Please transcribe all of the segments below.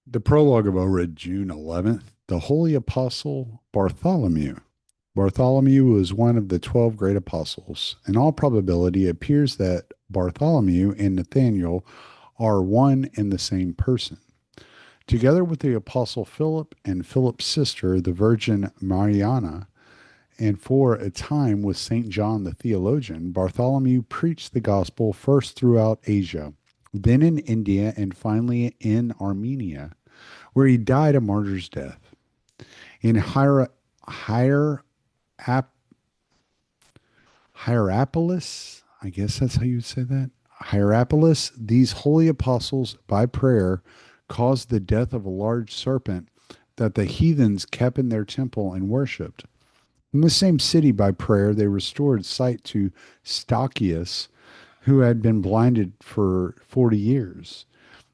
The Prologue of Ohrid Jun 11th, the Holy Apostle Bartholomew. Bartholomew was one of the 12 great apostles. In all probability, it appears that Bartholomew and Nathanael are one and the same person. Together with the apostle Philip and Philip's sister, the Virgin Mariana, and for a time with St. John the theologian, Bartholomew preached the gospel first throughout Asia, then in India, and finally in Armenia, where he died a martyr's death. In Hier, Ap, Hierapolis, I guess that's how you would say that. Hierapolis, these holy apostles, by prayer, caused the death of a large serpent that the heathens kept in their temple and worshipped. In the same city, by prayer, they restored sight to Stachys, who had been blinded for 40 years.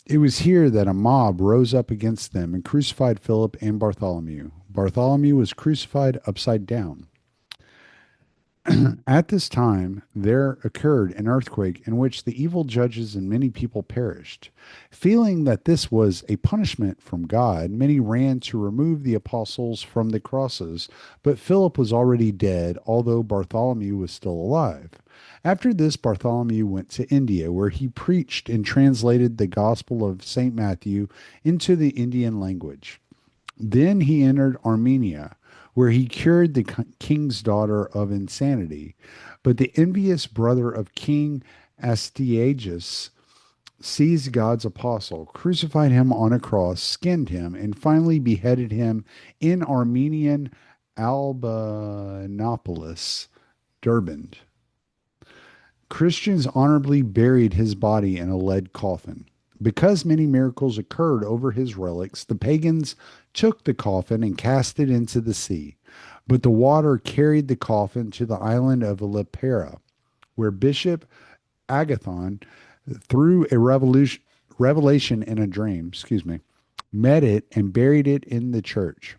It was here that a mob rose up against them and crucified Philip and Bartholomew. Bartholomew was crucified upside down. At this time, there occurred an earthquake in which the evil judges and many people perished. Feeling that this was a punishment from God, many ran to remove the apostles from the crosses, but Philip was already dead, although Bartholomew was still alive. After this, Bartholomew went to India, where he preached and translated the Gospel of St. Matthew into the Indian language. Then he entered Armenia, where he cured the king's daughter of insanity. But the envious brother of King Astyages seized God's apostle, crucified him on a cross, skinned him, and finally beheaded him in Armenian Albanopolis, Derbend. Christians honorably buried his body in a lead coffin. Because many miracles occurred over his relics, the pagans took the coffin and cast it into the sea. But the water carried the coffin to the island of Lepera, where Bishop Agathon, through a revelation in a dream, met it and buried it in the church.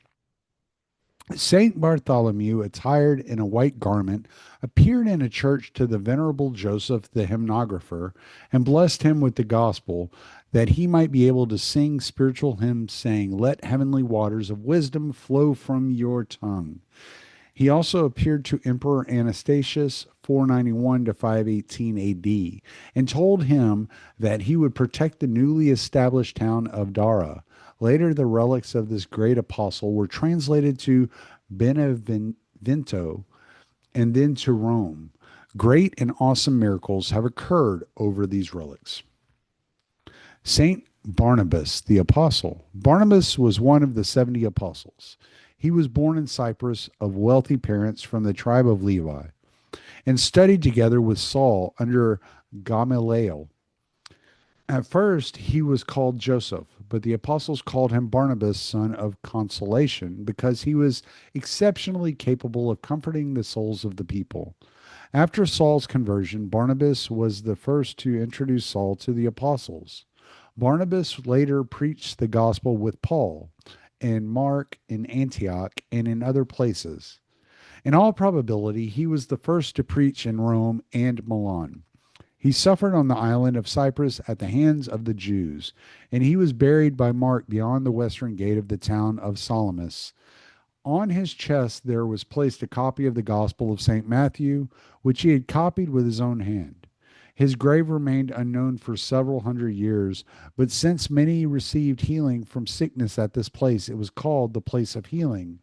Saint Bartholomew, attired in a white garment, appeared in a church to the venerable Joseph the hymnographer and blessed him with the gospel that he might be able to sing spiritual hymns, saying, "Let heavenly waters of wisdom flow from your tongue." He also appeared to Emperor Anastasius 491 to 518 AD and told him that he would protect the newly established town of Dara. Later, the relics of this great apostle were translated to Benevento and then to Rome. Great and awesome miracles have occurred over these relics. Saint Barnabas the Apostle. Barnabas was one of the 70 apostles. He was born in Cyprus of wealthy parents from the tribe of Levi and studied together with Saul under Gamaliel. At first, he was called Joseph, but the apostles called him Barnabas, son of consolation, because he was exceptionally capable of comforting the souls of the people. After Saul's conversion, Barnabas was the first to introduce Saul to the apostles. Barnabas later preached the gospel with Paul and Mark in Antioch and in other places. In all probability, he was the first to preach in Rome and Milan. He suffered on the island of Cyprus at the hands of the Jews, and he was buried by Mark beyond the western gate of the town of Salamis. On his chest there was placed a copy of the Gospel of St. Matthew, which he had copied with his own hand. His grave remained unknown for several hundred years, but since many received healing from sickness at this place, it was called the place of healing.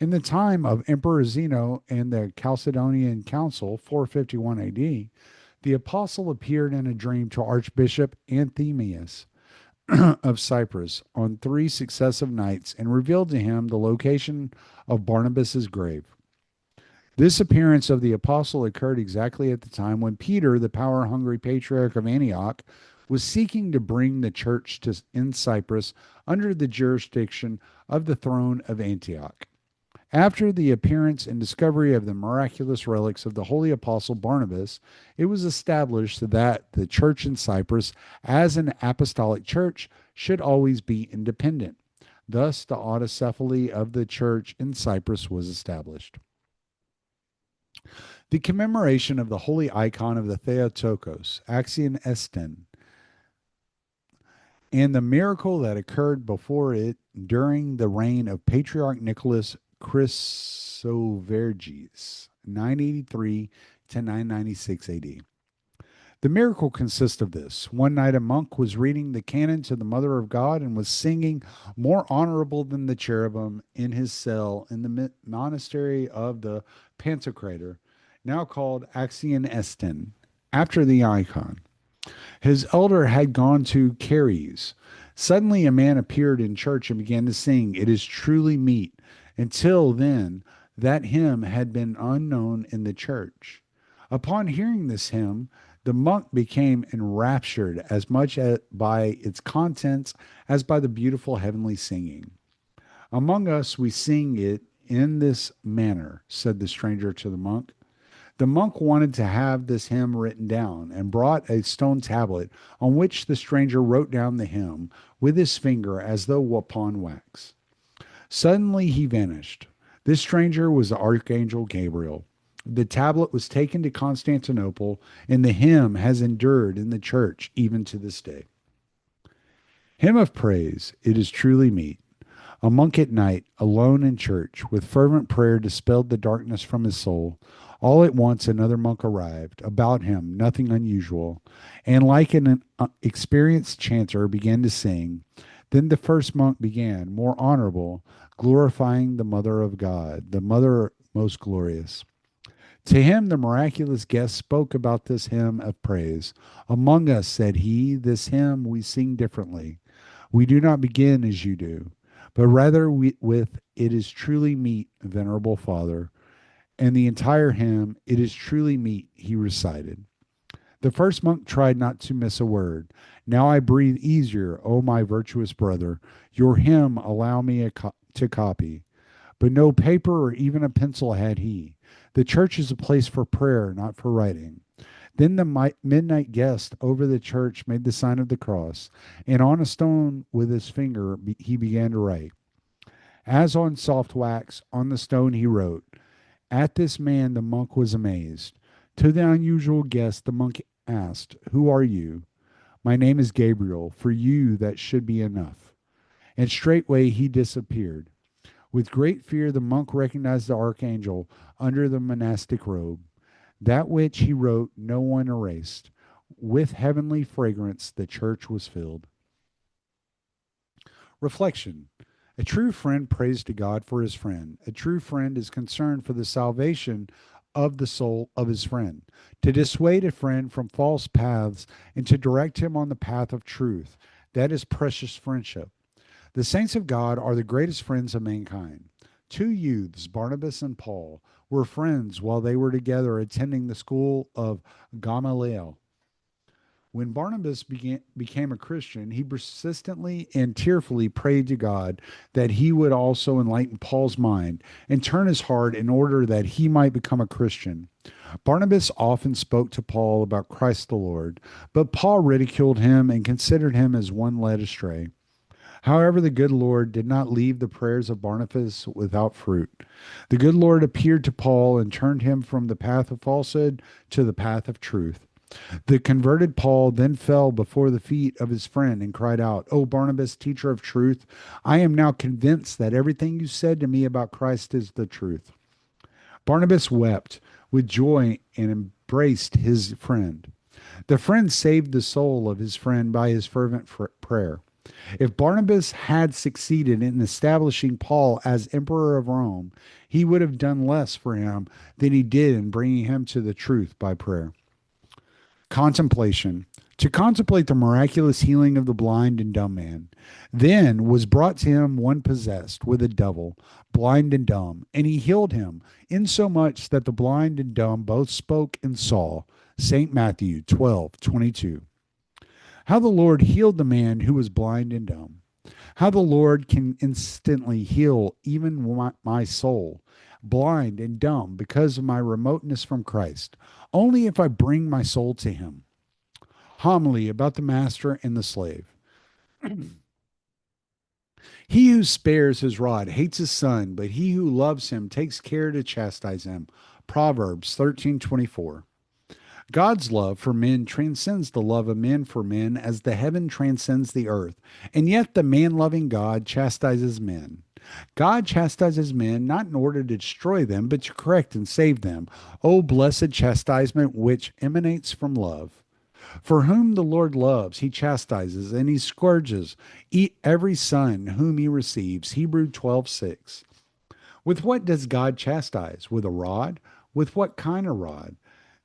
In the time of Emperor Zeno and the Chalcedonian Council, 451 AD, the apostle appeared in a dream to Archbishop Anthemius of Cyprus on three successive nights and revealed to him the location of Barnabas's grave. This appearance of the apostle occurred exactly at the time when Peter, the power hungry patriarch of Antioch, was seeking to bring the church in Cyprus under the jurisdiction of the throne of Antioch. After the appearance and discovery of the miraculous relics of the holy apostle Barnabas, it was established that the church in Cyprus, as an apostolic church, should always be independent. Thus, the autocephaly of the church in Cyprus was established. The commemoration of the holy icon of the Theotokos, Axion Esten, and the miracle that occurred before it during the reign of Patriarch Nicholas Chrysoverges, 983 to 996 AD. The miracle consists of this. One night, a monk was reading the canon to the Mother of God and was singing more honorable than the cherubim in his cell in the monastery of the Pantocrator, now called Axion Estin, after the icon. His elder had gone to Caries. Suddenly, a man appeared in church and began to sing, "It is truly meet." Until then, that hymn had been unknown in the church. Upon hearing this hymn, the monk became enraptured as much by its contents as by the beautiful heavenly singing. "Among us, we sing it in this manner," said the stranger to the monk. The monk wanted to have this hymn written down and brought a stone tablet on which the stranger wrote down the hymn with his finger as though upon wax. Suddenly he vanished. This stranger was the archangel Gabriel. The tablet was taken to Constantinople, and the hymn has endured in the church even to this day. Hymn of praise, it is truly meet. A monk at night, alone in church, with fervent prayer dispelled the darkness from his soul. All at once another monk arrived, about him nothing unusual, and like an experienced chanter began to sing. Then the first monk began, more honorable, glorifying the Mother of God, the Mother most glorious. To him the miraculous guest spoke about this hymn of praise. "Among us," said he, "this hymn we sing differently. We do not begin as you do, but rather with 'It is truly meet, venerable Father,' and the entire hymn, 'It is truly meet,' he recited." The first monk tried not to miss a word. "Now I breathe easier, O my virtuous brother. Your hymn allow me to copy." But no paper or even a pencil had he. The church is a place for prayer, not for writing. Then the midnight guest over the church made the sign of the cross, and on a stone with his finger he began to write. As on soft wax, on the stone he wrote. At this man the monk was amazed. To the unusual guest the monk asked, "Who are you?" "My name is Gabriel. For you that should be enough." And straightway he disappeared. With great fear the monk recognized the archangel under the monastic robe. That which he wrote no one erased. With heavenly fragrance the church was filled. Reflection. A true friend prays to God for his friend. A true friend is concerned for the salvation of the soul of his friend, to dissuade a friend from false paths and to direct him on the path of truth. That is precious friendship. The saints of God are the greatest friends of mankind. Two youths, Barnabas and Paul, were friends while they were together attending the school of Gamaliel. When Barnabas became a Christian, he persistently and tearfully prayed to God that he would also enlighten Paul's mind and turn his heart in order that he might become a Christian. Barnabas often spoke to Paul about Christ the Lord, but Paul ridiculed him and considered him as one led astray. However, the good Lord did not leave the prayers of Barnabas without fruit. The good Lord appeared to Paul and turned him from the path of falsehood to the path of truth. The converted Paul then fell before the feet of his friend and cried out, "O Barnabas, teacher of truth, I am now convinced that everything you said to me about Christ is the truth." Barnabas wept with joy and embraced his friend. The friend saved the soul of his friend by his fervent prayer. If Barnabas had succeeded in establishing Paul as emperor of Rome, he would have done less for him than he did in bringing him to the truth by prayer. Contemplation. To contemplate the miraculous healing of the blind and dumb man. Then was brought to him one possessed with a devil, blind and dumb, and he healed him, insomuch that the blind and dumb both spoke and saw. St. Matthew 12:22. How the Lord healed the man who was blind and dumb. How the Lord can instantly heal even my soul, blind and dumb, because of my remoteness from Christ, only if I bring my soul to him. Homily about the master and the slave. He who spares his rod hates his son, but he who loves him takes care to chastise him. Proverbs 13:24. God's love for men transcends the love of men for men as the heaven transcends the earth. And yet the man-loving God chastises men. God chastises men not in order to destroy them, but to correct and save them. O blessed chastisement which emanates from love. For whom the Lord loves, he chastises, and he scourges every son whom he receives. Hebrew 12:6. With what does God chastise? With a rod? With what kind of rod?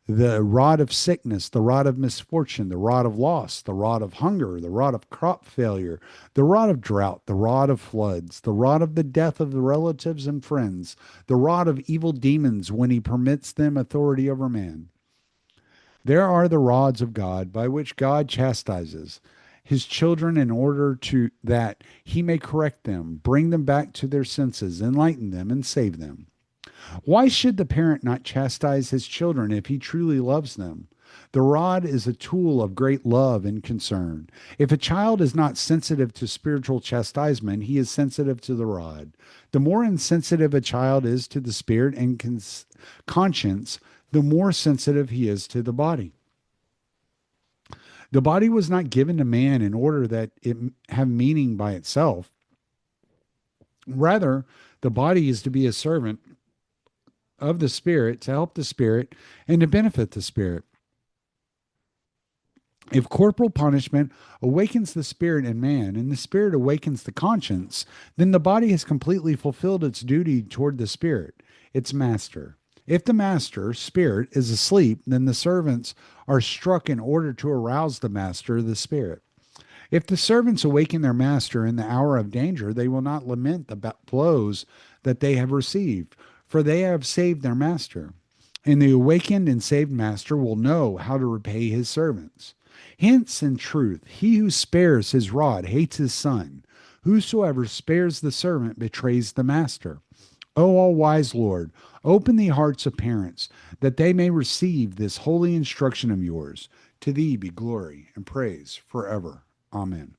The rod of sickness, the rod of misfortune, the rod of loss, the rod of hunger, the rod of crop failure, the rod of drought, the rod of floods, the rod of the death of the relatives and friends, the rod of evil demons when he permits them authority over man. There are the rods of God by which God chastises his children in order to that he may correct them, bring them back to their senses, enlighten them, and save them. Why should the parent not chastise his children if he truly loves them? The rod is a tool of great love and concern. If a child is not sensitive to spiritual chastisement, he is sensitive to the rod. The more insensitive a child is to the spirit and conscience, the more sensitive he is to the body. The body was not given to man in order that it have meaning by itself. Rather, the body is to be a servant of the spirit to help the spirit and to benefit the spirit. If corporal punishment awakens the spirit in man and the spirit awakens the conscience, then the body has completely fulfilled its duty toward the spirit, its master. If the master, spirit, is asleep, then the servants are struck in order to arouse the master, the spirit. If the servants awaken their master in the hour of danger, they will not lament the blows that they have received, for they have saved their master. And the awakened and saved master will know how to repay his servants. Hence, in truth, he who spares his rod hates his son. Whosoever spares the servant betrays the master. O all-wise Lord, open the hearts of parents, that they may receive this holy instruction of yours. To thee be glory and praise forever. Amen.